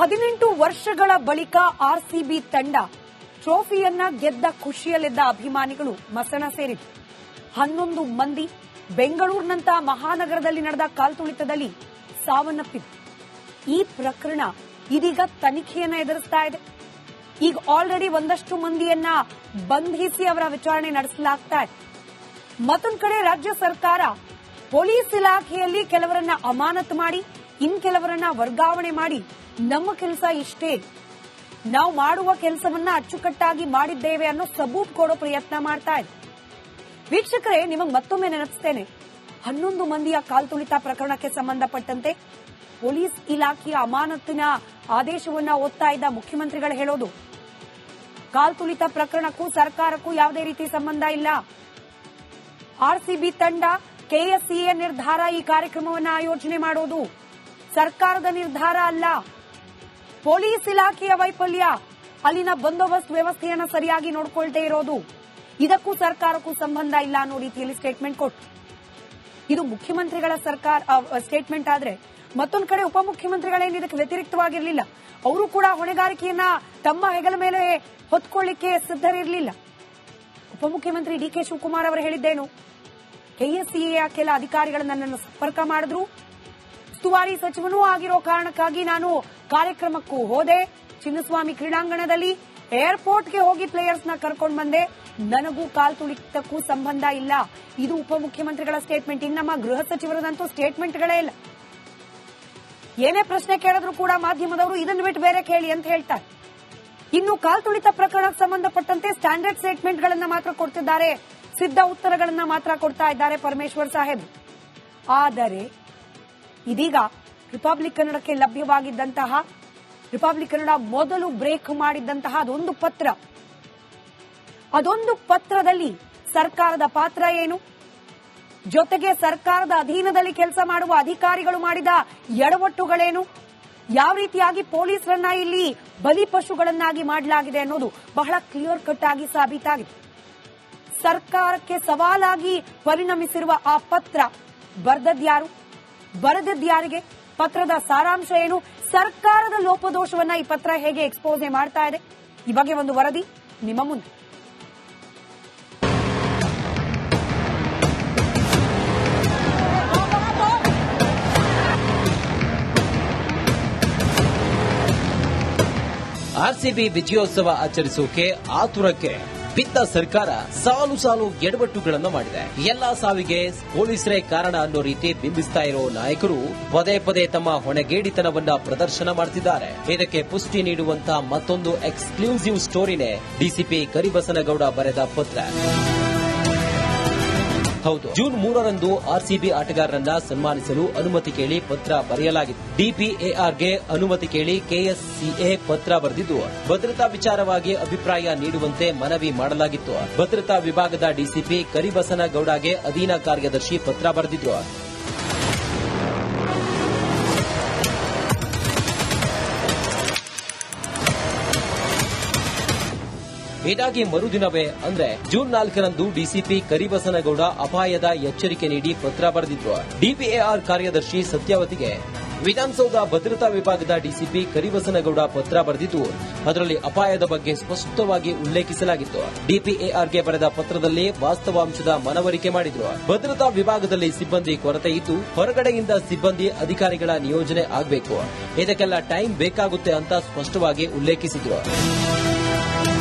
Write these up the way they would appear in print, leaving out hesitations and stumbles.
18 ವರ್ಷಗಳ ಬಳಿಕ ಆರ್ಸಿಬಿ ತಂಡ ಟ್ರೋಫಿಯನ್ನ ಗೆದ್ದ ಖುಷಿಯಲ್ಲಿದ್ದ ಅಭಿಮಾನಿಗಳು ಮಸಣ ಸೇರಿದರು. 11 ಮಂದಿ ಬೆಂಗಳೂರಿನಂತಹ ಮಹಾನಗರದಲ್ಲಿ ನಡೆದ ಕಾಲ್ತುಳಿತದಲ್ಲಿ ಸಾವನ್ನಪ್ಪಿತು. ಈ ಪ್ರಕರಣ ಇದೀಗ ತನಿಖೆಯನ್ನ ಎದುರಿಸ್ತಾ ಇದೆ. ಈಗ ಆಲ್ರೆಡಿ ಒಂದಷ್ಟು ಮಂದಿಯನ್ನ ಬಂಧಿಸಿ ಅವರ ವಿಚಾರಣೆ ನಡೆಸಲಾಗ್ತಾ ಇದೆ. ಮತ್ತೊಂದು ಕಡೆ ರಾಜ್ಯ ಸರ್ಕಾರ ಪೊಲೀಸ್ ಇಲಾಖೆಯಲ್ಲಿ ಕೆಲವರನ್ನ ಅಮಾನತು ಮಾಡಿ ಇನ್ ಕೆಲವರನ್ನ ವರ್ಗಾವಣೆ ಮಾಡಿ ನಮ್ಮ ಕೆಲಸ ಇಷ್ಟೇ, ನಾವು ಮಾಡುವ ಕೆಲಸವನ್ನ ಅಚ್ಚುಕಟ್ಟಾಗಿ ಮಾಡಿದ್ದೇವೆ ಅನ್ನೋ ಸಬೂಬ್ ಕೊಡೋ ಪ್ರಯತ್ನ ಮಾಡ್ತಾ ಇದೆ. ವೀಕ್ಷಕರೇ, ನಿಮಗೆ ಮತ್ತೊಮ್ಮೆ ನೆನಪಿಸ್ತೇನೆ, 11 ಮಂದಿಯ ಕಾಲ್ತುಳಿತ ಪ್ರಕರಣಕ್ಕೆ ಸಂಬಂಧಪಟ್ಟಂತೆ ಪೊಲೀಸ್ ಇಲಾಖೆಯ ಅಮಾನತಿನ ಆದೇಶವನ್ನ ಓದ್ತಾ ಇದ್ದ ಮುಖ್ಯಮಂತ್ರಿಗಳು ಹೇಳೋದು, ಕಾಲ್ತುಳಿತ ಪ್ರಕರಣಕ್ಕೂ ಸರ್ಕಾರಕ್ಕೂ ಯಾವುದೇ ರೀತಿ ಸಂಬಂಧ ಇಲ್ಲ. ಆರ್ಸಿಬಿ ತಂಡ ಕೆಎಸ್ಸಿಎ ನಿರ್ಧಾರ ಈ ಕಾರ್ಯಕ್ರಮವನ್ನು ಆಯೋಜನೆ ಮಾಡೋದು ಸರ್ಕಾರದ ನಿರ್ಧಾರ ಅಲ್ಲ. ಪೊಲೀಸ್ ಇಲಾಖೆಯ ವೈಫಲ್ಯ, ಅಲ್ಲಿನ ಬಂದೋಬಸ್ತ್ ವ್ಯವಸ್ಥೆಯನ್ನು ಸರಿಯಾಗಿ ನೋಡಿಕೊಳ್ಳದೇ ಇರೋದು, ಇದಕ್ಕೂ ಸರ್ಕಾರಕ್ಕೂ ಸಂಬಂಧ ಇಲ್ಲ ಅನ್ನೋ ರೀತಿಯಲ್ಲಿ ಸ್ಟೇಟ್ಮೆಂಟ್ ಕೊಟ್ಟು, ಇದು ಮುಖ್ಯಮಂತ್ರಿಗಳ ಸ್ಟೇಟ್ಮೆಂಟ್ ಆದ್ರೆ ಮತ್ತೊಂದು ಕಡೆ ಉಪಮುಖ್ಯಮಂತ್ರಿಗಳೇನು ಇದಕ್ಕೆ ವ್ಯತಿರಿಕ್ತವಾಗಿರಲಿಲ್ಲ. ಅವರು ಕೂಡ ಹೊಣೆಗಾರಿಕೆಯನ್ನ ತಮ್ಮ ಹೆಗಲ ಮೇಲೆ ಹೊತ್ಕೊಳ್ಳಿಕ್ಕೆ ಸಿದ್ಧರಿರಲಿಲ್ಲ. ಉಪಮುಖ್ಯಮಂತ್ರಿ ಡಿಕೆ ಶಿವಕುಮಾರ್ ಅವರು ಹೇಳಿದ್ದೇನು, ಕೆಎಸ್ಸಿಎಯ ಕೆಲ ಅಧಿಕಾರಿಗಳು ನನ್ನನ್ನು ಸಂಪರ್ಕ ಮಾಡಿದ್ರು, ಉಸ್ತುವಾರಿ ಸಚಿವನೂ ಆಗಿರೋ ಕಾರಣಕ್ಕಾಗಿ ನಾನು ಕಾರ್ಯಕ್ರಮಕ್ಕೂ ಹೋದೆ, ಚಿನ್ನಸ್ವಾಮಿ ಕ್ರೀಡಾಂಗಣದಲ್ಲಿ ಏರ್ಪೋರ್ಟ್ಗೆ ಹೋಗಿ ಪ್ಲೇಯರ್ಸ್ ನ ಕರ್ಕೊಂಡು ಬಂದೆ, ನನಗೂ ಕಾಲ್ತುಳಿತಕ್ಕೂ ಸಂಬಂಧ ಇಲ್ಲ. ಇದು ಉಪಮುಖ್ಯಮಂತ್ರಿಗಳ ಸ್ಟೇಟ್ಮೆಂಟ್. ಇನ್ನು ನಮ್ಮ ಗೃಹ ಸಚಿವರದಂತೂ ಸ್ಟೇಟ್ಮೆಂಟ್ಗಳೇ ಇಲ್ಲ. ಏನೇ ಪ್ರಶ್ನೆ ಕೇಳಿದ್ರು ಕೂಡ ಮಾಧ್ಯಮದವರು ಇದನ್ನು ಬಿಟ್ಟು ಬೇರೆ ಕೇಳಿ ಅಂತ ಹೇಳ್ತಾರೆ. ಇನ್ನು ಕಾಲ್ತುಳಿತ ಪ್ರಕರಣಕ್ಕೆ ಸಂಬಂಧಪಟ್ಟಂತೆ ಸ್ಟ್ಯಾಂಡರ್ಡ್ ಸ್ಟೇಟ್ಮೆಂಟ್ಗಳನ್ನ ಮಾತ್ರ ಕೊಡ್ತಿದ್ದಾರೆ, ಸಿದ್ಧ ಉತ್ತರಗಳನ್ನ ಮಾತ್ರ ಕೊಡ್ತಾ ಇದ್ದಾರೆ ಪರಮೇಶ್ವರ್ ಸಾಹೇಬ್. ಆದರೆ ಇದೀಗ ರಿಪಬ್ಲಿಕ್ ಕನ್ನಡಕ್ಕೆ ಲಭ್ಯವಾಗಿದ್ದಂತಹ, ರಿಪಬ್ಲಿಕ್ ಕನ್ನಡ ಮೊದಲು ಬ್ರೇಕ್ ಮಾಡಿದ್ದಂತಹ ಅದೊಂದು ಪತ್ರದಲ್ಲಿ ಸರ್ಕಾರದ ಪಾತ್ರ ಏನು, ಜೊತೆಗೆ ಸರ್ಕಾರದ ಅಧೀನದಲ್ಲಿ ಕೆಲಸ ಮಾಡುವ ಅಧಿಕಾರಿಗಳು ಮಾಡಿದ ಎಡವಟ್ಟುಗಳೇನು, ಯಾವ ರೀತಿಯಾಗಿ ಪೊಲೀಸರನ್ನ ಇಲ್ಲಿ ಬಲಿಪಶುಗಳನ್ನಾಗಿ ಮಾಡಲಾಗಿದೆ ಅನ್ನೋದು ಬಹಳ ಕ್ಲಿಯರ್ ಕಟ್ ಆಗಿ ಸಾಬೀತಾಗಿದೆ. ಸರ್ಕಾರಕ್ಕೆ ಸವಾಲಾಗಿ ಪರಿಣಮಿಸಿರುವ ಆ ಪತ್ರ ಬರೆದದ್ಯಾರಿಗೆ, ಪತ್ರದ ಸಾರಾಂಶ ಏನು, ಸರ್ಕಾರದ ಲೋಪದೋಷವನ್ನ ಈ ಪತ್ರ ಹೇಗೆ ಎಕ್ಸ್ಪೋಸ್ ಮಾಡ್ತಾ ಇದೆ, ಈ ಬಗ್ಗೆ ಒಂದು ವರದಿ ನಿಮ್ಮ ಮುಂದೆ. ಆರ್ಸಿಬಿ ವಿಜಯೋತ್ಸವ ಆಚರಿಸೋಕೆ ಆತುರಕ್ಕೆ ಬಿದ್ದ ಸರ್ಕಾರ ಸಾಲು ಎಡವಟ್ಟುಗಳನ್ನು ಮಾಡಿದೆ. ಎಲ್ಲಾ ಸಾವಿಗೆ ಪೊಲೀಸರೇ ಕಾರಣ ಅನ್ನೋ ರೀತಿ ಬಿಂಬಿಸ್ತಾ ಇರೋ ನಾಯಕರು ಪದೇ ತಮ್ಮ ಹೊಣೆಗೇಡಿತನವನ್ನ ಪ್ರದರ್ಶನ ಮಾಡ್ತಿದ್ದಾರೆ. ಇದಕ್ಕೆ ಪುಷ್ಟಿ ನೀಡುವಂತಹ ಮತ್ತೊಂದು ಎಕ್ಸ್ಕ್ಲೂಸಿವ್ ಸ್ಟೋರಿನೇ ಡಿಸಿಪಿ ಕರಿಬಸನಗೌಡ ಬರೆದ ಪತ್ರ. ಹೌದು, ಜೂನ್ 3ರಂದು ಆರ್ಸಿಬಿ ಆಟಗಾರರನ್ನ ಸನ್ಮಾನಿಸಲು ಅನುಮತಿ ಕೇಳಿ ಪತ್ರ ಬರೆಯಲಾಗಿತ್ತು. ಡಿಪಿಎಆರ್ಗೆ ಅನುಮತಿ ಕೇಳಿ ಕೆಎಸ್ಸಿಎ ಪತ್ರ ಬರೆದಿದ್ದು, ಭದ್ರತಾ ವಿಚಾರವಾಗಿ ಅಭಿಪ್ರಾಯ ನೀಡುವಂತೆ ಮನವಿ ಮಾಡಲಾಗಿತ್ತು. ಭದ್ರತಾ ವಿಭಾಗದ ಡಿಸಿಪಿ ಕರಿಬಸನಗೌಡಗೆ ಅಧೀನ ಕಾರ್ಯದರ್ಶಿ ಪತ್ರ ಬರೆದಿದ್ರು. ಇದಾಗಿ ಮರುದಿನವೇ ಅಂದ್ರೆ ಜೂನ್ 4ರಂದು ಡಿಸಿಪಿ ಕರಿಬಸನಗೌಡ ಅಪಾಯದ ಎಚ್ಚರಿಕೆ ನೀಡಿ ಪತ್ರ ಬರೆದಿದ್ರು. ಡಿಪಿಎಆರ್ ಕಾರ್ಯದರ್ಶಿ ಸತ್ಯಾವತಿಗೆ ವಿಧಾನಸೌಧ ಭದ್ರತಾ ವಿಭಾಗದ ಡಿಸಿಪಿ ಕರಿಬಸನಗೌಡ ಪತ್ರ ಬರೆದಿದ್ದು, ಅದರಲ್ಲಿ ಅಪಾಯದ ಬಗ್ಗೆ ಸ್ಪಷ್ಟವಾಗಿ ಉಲ್ಲೇಖಿಸಲಾಗಿತ್ತು. ಡಿಪಿಎಆರ್ಗೆ ಬರೆದ ಪತ್ರದಲ್ಲಿ ವಾಸ್ತವಾಂಶದ ಮನವರಿಕೆ ಮಾಡಿದ್ರು. ಭದ್ರತಾ ವಿಭಾಗದಲ್ಲಿ ಸಿಬ್ಬಂದಿ ಕೊರತೆ ಇದ್ದು, ಹೊರಗಡೆಯಿಂದ ಸಿಬ್ಬಂದಿ ಅಧಿಕಾರಿಗಳ ನಿಯೋಜನೆ ಆಗಬೇಕು, ಇದಕ್ಕೆಲ್ಲ ಟೈಮ್ ಬೇಕಾಗುತ್ತೆ ಅಂತ ಸ್ಪಷ್ಟವಾಗಿ ಉಲ್ಲೇಖಿಸಿದ್ರು.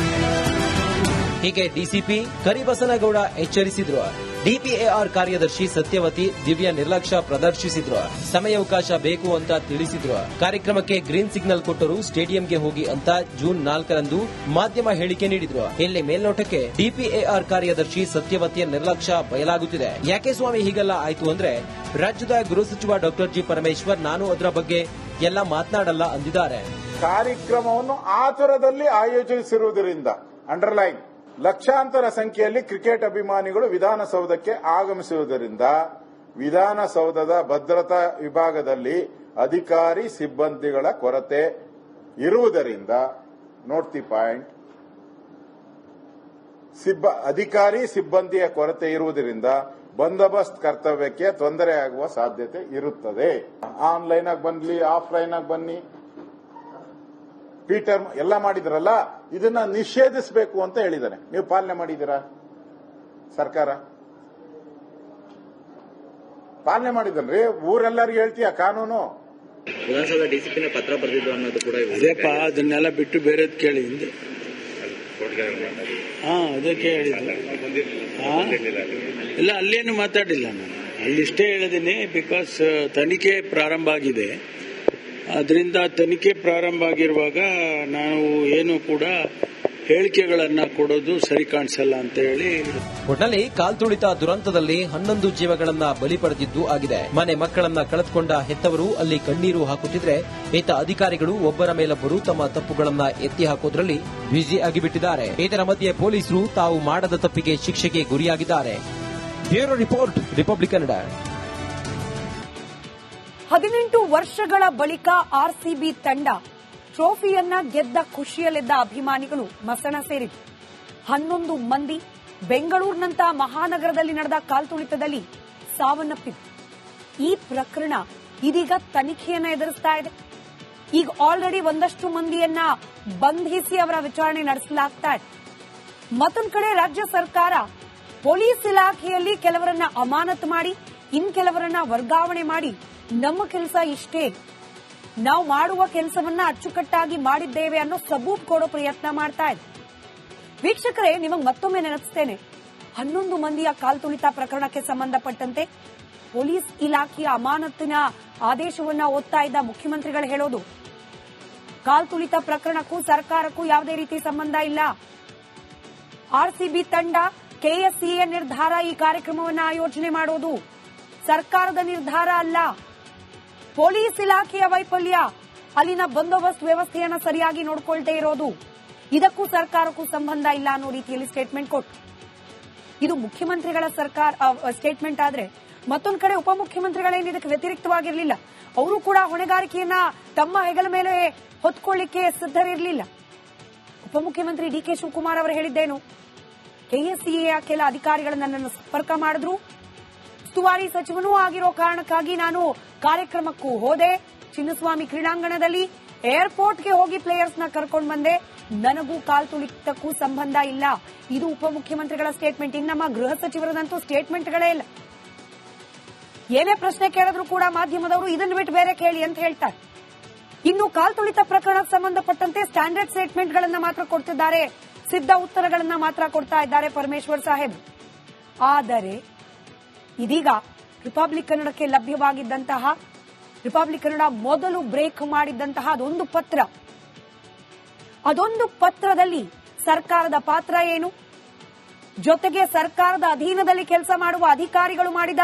ಹೀಗೆ ಡಿಸಿಪಿ ಕರಿಬಸನಗೌಡ ಎಚ್ಚರಿಸಿದ್ರು. ಡಿಪಿಎಆರ್ ಕಾರ್ಯದರ್ಶಿ ಸತ್ಯವತಿ ದಿವ್ಯ ನಿರ್ಲಕ್ಷ್ಯ ಪ್ರದರ್ಶಿಸಿದ್ರು. ಸಮಯಾವಕಾಶ ಬೇಕು ಅಂತ ತಿಳಿಸಿದ್ರು. ಕಾರ್ಯಕ್ರಮಕ್ಕೆ ಗ್ರೀನ್ ಸಿಗ್ನಲ್ ಕೊಟ್ಟರು, ಸ್ಟೇಡಿಯಂಗೆ ಹೋಗಿ ಅಂತ ಜೂನ್ 4ರಂದು ಮಾಧ್ಯಮ ಹೇಳಿಕೆ ನೀಡಿದ್ರು. ಇಲ್ಲಿ ಮೇಲ್ನೋಟಕ್ಕೆ ಡಿಪಿಎಆರ್ ಕಾರ್ಯದರ್ಶಿ ಸತ್ಯವತಿಯ ನಿರ್ಲಕ್ಷ್ಯ ಬಯಲಾಗುತ್ತಿದೆ. ಯಾಕೆ ಸ್ವಾಮಿ ಹೀಗೆಲ್ಲ ಆಯ್ತು ಅಂದ್ರೆ, ರಾಜ್ಯದ ಗೃಹ ಸಚಿವ ಡಾಕ್ಟರ್ ಜಿ ಪರಮೇಶ್ವರ್ ನಾನು ಅದರ ಬಗ್ಗೆ ಎಲ್ಲ ಮಾತನಾಡಲ್ಲ ಅಂದಿದ್ದಾರೆ. ಕಾರ್ಯಕ್ರಮವನ್ನು ಆತುರದಲ್ಲಿ ಆಯೋಜಿಸಿರುವುದರಿಂದ ಅಂಡರ್ಲೈನ್ ಲಕ್ಷಾಂತರ ಸಂಖ್ಯೆಯಲ್ಲಿ ಕ್ರಿಕೆಟ್ ಅಭಿಮಾನಿಗಳು ವಿಧಾನಸೌಧಕ್ಕೆ ಆಗಮಿಸುವುದರಿಂದ ವಿಧಾನಸೌಧದ ಭದ್ರತಾ ವಿಭಾಗದಲ್ಲಿ ಅಧಿಕಾರಿ ಸಿಬ್ಬಂದಿಗಳ ಕೊರತೆ ಇರುವುದರಿಂದ, ನೋಟ್ ದಿ ಪಾಯಿಂಟ್, ಅಧಿಕಾರಿ ಸಿಬ್ಬಂದಿಯ ಕೊರತೆ ಇರುವುದರಿಂದ ಬಂದೋಬಸ್ತ್ ಕರ್ತವ್ಯಕ್ಕೆ ತೊಂದರೆಯಾಗುವ ಸಾಧ್ಯತೆ ಇರುತ್ತದೆ. ಆನ್ಲೈನ್ ಆಗಿ ಬನ್ನಿ, ಆಫ್ಲೈನ್ ಆಗಿ ಬನ್ನಿ, ಪೀಟರ್ ಎಲ್ಲ ಮಾಡಿದ್ರಲ್ಲ, ಇದನ್ನ ನಿಷೇಧಿಸಬೇಕು ಅಂತ ಹೇಳಿದ್ದಾನೆ. ನೀವು ಪಾಲನೆ ಮಾಡಿದ್ದೀರಾ? ಸರ್ಕಾರ ಪಾಲನೆ ಮಾಡಿದನ್ರಿ? ಊರೆಲ್ಲರಿಗೂ ಹೇಳ್ತೀಯ ಕಾನೂನು? ವಿಧಾನಸೌಧ ಡಿಸಿಪಿನ ಪತ್ರ ಬರೆದಿದ್ದು ಅನ್ನೋದು ಕೂಡ ಅದೇಪ್ಪ, ಅದನ್ನೆಲ್ಲ ಬಿಟ್ಟು ಬೇರೆದ್ ಕೇಳಿ ಹಿಂದೆ. ಅದಕ್ಕೆ ಹೇಳಿದ್ದು. ಇಲ್ಲ, ಅಲ್ಲೇನು ಮಾತಾಡಿಲ್ಲ ನಾನು. ಅಲ್ಲಿಷ್ಟೇ ಹೇಳಿದ್ದೀನಿ, ಬಿಕಾಸ್ ತನಿಖೆ ಪ್ರಾರಂಭ ಆಗಿದೆ. ಅದರಿಂದ ತನಿಖೆ ಪ್ರಾರಂಭ ಆಗಿರುವಾಗ ನಾವು ಏನು ಕೂಡ ಹೇಳಿಕೆಗಳನ್ನ ಕೊಡೋದು ಸರಿ ಕಾಣಿಸಲ್ಲ ಅಂತ ಹೇಳಿ. ಒಟ್ನಲ್ಲಿ ಕಾಲ್ತುಳಿತ ದುರಂತದಲ್ಲಿ 11 ಜೀವಗಳನ್ನ ಬಲಿ ಪಡೆದಿದ್ದು ಆಗಿದೆ. ಮನೆ ಮಕ್ಕಳನ್ನ ಕಳೆದುಕೊಂಡ ಹೆತ್ತವರು ಅಲ್ಲಿ ಕಣ್ಣೀರು ಹಾಕುತ್ತಿದ್ರೆ, ಈತ ಅಧಿಕಾರಿಗಳು ಒಬ್ಬರ ಮೇಲೊಬ್ಬರು ತಮ್ಮ ತಪ್ಪುಗಳನ್ನ ಎತ್ತಿ ಹಾಕೋದ್ರಲ್ಲಿ ಬ್ಯುಸಿ ಆಗಿಬಿಟ್ಟಿದ್ದಾರೆ. ಇದರ ಮಧ್ಯೆ ಪೊಲೀಸರು ತಾವು ಮಾಡದ ತಪ್ಪಿಗೆ ಶಿಕ್ಷೆಗೆ ಗುರಿಯಾಗಿದ್ದಾರೆ. Bureau report, republic Kannada. 18 ವರ್ಷಗಳ ಬಳಿಕ ಆರ್ಸಿಬಿ ತಂಡ ಟ್ರೋಫಿಯನ್ನ ಗೆದ್ದ ಖುಷಿಯಲ್ಲಿದ್ದ ಅಭಿಮಾನಿಗಳು ಮಸಣ ಸೇರಿತು. 11 ಮಂದಿ ಬೆಂಗಳೂರಿನಂತ ಮಹಾನಗರದಲ್ಲಿ ನಡೆದ ಕಾಲ್ತುಳಿತದಲ್ಲಿ ಸಾವನ್ನಪ್ಪಿತು. ಈ ಪ್ರಕರಣ ಇದೀಗ ತನಿಖೆಯನ್ನ ಎದುರಿಸ್ತಾ ಇದೆ. ಈಗ ಆಲ್ರೆಡಿ ಒಂದಷ್ಟು ಮಂದಿಯನ್ನ ಬಂಧಿಸಿ ಅವರ ವಿಚಾರಣೆ ನಡೆಸಲಾಗ್ತಾ ಇದೆ. ಮತ್ತೊಂದು ಕಡೆ ರಾಜ್ಯ ಸರ್ಕಾರ ಪೊಲೀಸ್ ಇಲಾಖೆಯಲ್ಲಿ ಕೆಲವರನ್ನ ಅಮಾನತು ಮಾಡಿ ಇನ್ ಕೆಲವರನ್ನ ವರ್ಗಾವಣೆ ಮಾಡಿ, ನಮ್ಮ ಕೆಲಸ ಇಷ್ಟೇ, ನಾವು ಮಾಡುವ ಕೆಲಸವನ್ನ ಅಚ್ಚುಕಟ್ಟಾಗಿ ಮಾಡಿದ್ದೇವೆ ಅನ್ನೋ ಸಬೂಬ್ ಕೊಡೋ ಪ್ರಯತ್ನ ಮಾಡ್ತಾ ಇದೆ. ವೀಕ್ಷಕರೇ, ನಿಮಗೆ ಮತ್ತೊಮ್ಮೆ ನೆನಪಿಸ್ತೇನೆ, 11 ಮಂದಿಯ ಕಾಲ್ತುಳಿತ ಪ್ರಕರಣಕ್ಕೆ ಸಂಬಂಧಪಟ್ಟಂತೆ ಪೊಲೀಸ್ ಇಲಾಖೆಯ ಅಮಾನತಿನ ಆದೇಶವನ್ನ ಓದ್ತಾ ಇದ್ದ ಮುಖ್ಯಮಂತ್ರಿಗಳು ಹೇಳೋದು, ಕಾಲ್ತುಳಿತ ಪ್ರಕರಣಕ್ಕೂ ಸರ್ಕಾರಕ್ಕೂ ಯಾವುದೇ ರೀತಿ ಸಂಬಂಧ ಇಲ್ಲ. ಆರ್ಸಿಬಿ ತಂಡ ಕೆಎಸ್ಸಿಎ ನಿರ್ಧಾರ ಈ ಕಾರ್ಯಕ್ರಮವನ್ನು ಆಯೋಜನೆ ಮಾಡೋದು ಸರ್ಕಾರದ ನಿರ್ಧಾರ ಅಲ್ಲ. ಪೊಲೀಸ್ ಇಲಾಖೆಯ ವೈಫಲ್ಯ, ಅಲ್ಲಿನ ಬಂದೋಬಸ್ತ್ ವ್ಯವಸ್ಥೆಯನ್ನು ಸರಿಯಾಗಿ ನೋಡಿಕೊಳ್ತೇ ಇರೋದು, ಇದಕ್ಕೂ ಸರ್ಕಾರಕ್ಕೂ ಸಂಬಂಧ ಇಲ್ಲ ಅನ್ನೋ ರೀತಿಯಲ್ಲಿ ಸ್ಟೇಟ್ಮೆಂಟ್ ಕೊಟ್ಟು, ಇದು ಮುಖ್ಯಮಂತ್ರಿಗಳ ಸ್ಟೇಟ್ಮೆಂಟ್ ಆದ್ರೆ, ಮತ್ತೊಂದು ಕಡೆ ಉಪಮುಖ್ಯಮಂತ್ರಿಗಳೇನು ಇದಕ್ಕೆ ವ್ಯತಿರಿಕ್ತವಾಗಿರಲಿಲ್ಲ. ಅವರು ಕೂಡ ಹೊಣೆಗಾರಿಕೆಯನ್ನ ತಮ್ಮ ಹೆಗಲ ಮೇಲೆ ಹೊತ್ಕೊಳ್ಳಿಕ್ಕೆ ಸಿದ್ಧರಿರಲಿಲ್ಲ. ಉಪಮುಖ್ಯಮಂತ್ರಿ ಡಿಕೆ ಶಿವಕುಮಾರ್ ಅವರು ಹೇಳಿದ್ದೇನು, ಕೆಎಸ್ಸಿಎಯ ಕೆಲ ಅಧಿಕಾರಿಗಳು ನನ್ನನ್ನು ಸಂಪರ್ಕ ಮಾಡಿದ್ರು, ಉಸ್ತುವಾರಿ ಸಚಿವನೂ ಆಗಿರೋ ಕಾರಣಕ್ಕಾಗಿ ನಾನು ಕಾರ್ಯಕ್ರಮಕ್ಕೂ ಹೋದೆ, ಚಿನ್ನಸ್ವಾಮಿ ಕ್ರೀಡಾಂಗಣದಲ್ಲಿ ಏರ್ಪೋರ್ಟ್ಗೆ ಹೋಗಿ ಪ್ಲೇಯರ್ಸ್ ನ ಕರ್ಕೊಂಡು ಬಂದೆ, ನನಗೂ ಕಾಲ್ತುಳಿತಕ್ಕೂ ಸಂಬಂಧ ಇಲ್ಲ. ಇದು ಉಪಮುಖ್ಯಮಂತ್ರಿಗಳ ಸ್ಟೇಟ್ಮೆಂಟ್. ಇನ್ನು ನಮ್ಮ ಗೃಹ ಸಚಿವರದಂತೂ ಸ್ಟೇಟ್ಮೆಂಟ್ಗಳೇ ಇಲ್ಲ. ಏನೇ ಪ್ರಶ್ನೆ ಕೇಳಿದ್ರು ಕೂಡ ಮಾಧ್ಯಮದವರು ಇದನ್ನು ಬಿಟ್ಟು ಬೇರೆ ಕೇಳಿ ಅಂತ ಹೇಳ್ತಾರೆ. ಇನ್ನು ಕಾಲ್ತುಳಿತ ಪ್ರಕರಣಕ್ಕೆ ಸಂಬಂಧಪಟ್ಟಂತೆ ಸ್ಟ್ಯಾಂಡರ್ಡ್ ಸ್ಟೇಟ್ಮೆಂಟ್ ಗಳನ್ನ ಮಾತ್ರ ಕೊಡ್ತಿದ್ದಾರೆ, ಸಿದ್ಧ ಉತ್ತರಗಳನ್ನ ಮಾತ್ರ ಕೊಡ್ತಾ ಇದ್ದಾರೆ ಪರಮೇಶ್ವರ್ ಸಾಹೇಬ್. ಆದರೆ ಇದೀಗ ರಿಪಬ್ಲಿಕ್ ಕನ್ನಡಕ್ಕೆ ಲಭ್ಯವಾಗಿದ್ದಂತಹ, ರಿಪಬ್ಲಿಕ್ ಕನ್ನಡ ಮೊದಲು ಬ್ರೇಕ್ ಮಾಡಿದ್ದಂತಹ ಅದೊಂದು ಪತ್ರದಲ್ಲಿ ಸರ್ಕಾರದ ಪಾತ್ರ ಏನು, ಜೊತೆಗೆ ಸರ್ಕಾರದ ಅಧೀನದಲ್ಲಿ ಕೆಲಸ ಮಾಡುವ ಅಧಿಕಾರಿಗಳು ಮಾಡಿದ